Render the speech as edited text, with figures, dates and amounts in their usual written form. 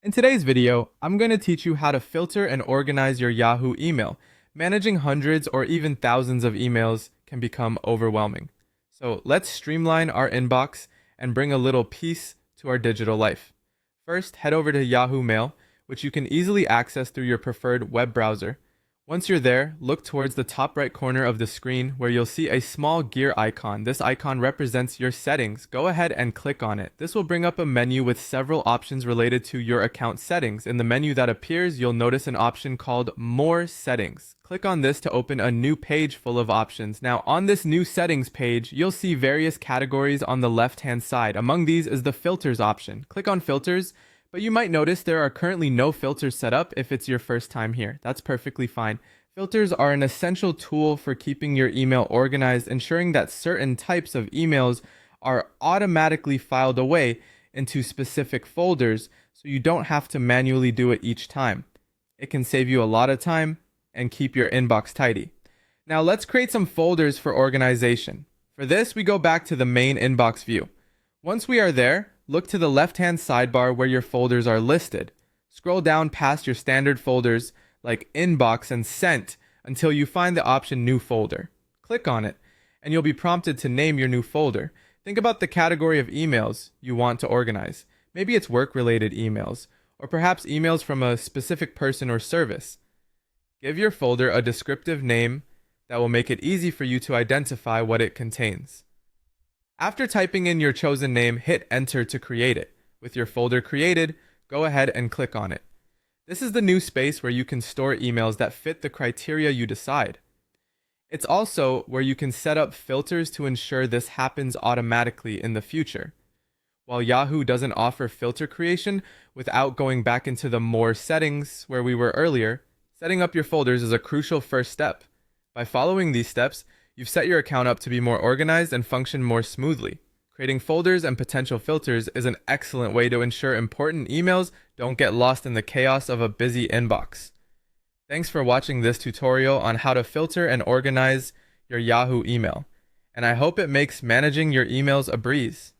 In today's video, I'm going to teach you how to filter and organize your Yahoo email. Managing hundreds or even thousands of emails can become overwhelming. So let's streamline our inbox and bring a little peace to our digital life. First, head over to Yahoo Mail, which you can easily access through your preferred web browser. Once you're there, look towards the top right corner of the screen where you'll see a small gear icon. This icon represents your settings. Go ahead and click on it. This will bring up a menu with several options related to your account settings. In the menu that appears, you'll notice an option called More Settings. Click on this to open a new page full of options. Now, on this new settings page, you'll see various categories on the left-hand side. Among these is the Filters option. Click on Filters. But you might notice there are currently no filters set up if it's your first time here. That's perfectly fine. Filters are an essential tool for keeping your email organized, ensuring that certain types of emails are automatically filed away into specific folders so you don't have to manually do it each time. It can save you a lot of time and keep your inbox tidy. Now let's create some folders for organization. For this, we go back to the main inbox view. Once we are there, look to the left-hand sidebar where your folders are listed. Scroll down past your standard folders like Inbox and Sent until you find the option New Folder. Click on it, and you'll be prompted to name your new folder. Think about the category of emails you want to organize. Maybe it's work-related emails, or perhaps emails from a specific person or service. Give your folder a descriptive name that will make it easy for you to identify what it contains. After typing in your chosen name, hit Enter to create it. With your folder created, go ahead and click on it. This is the new space where you can store emails that fit the criteria you decide. It's also where you can set up filters to ensure this happens automatically in the future. While Yahoo doesn't offer filter creation without going back into the More settings where we were earlier, setting up your folders is a crucial first step. By following these steps, you've set your account up to be more organized and function more smoothly. Creating folders and potential filters is an excellent way to ensure important emails don't get lost in the chaos of a busy inbox. Thanks for watching this tutorial on how to filter and organize your Yahoo email, and I hope it makes managing your emails a breeze.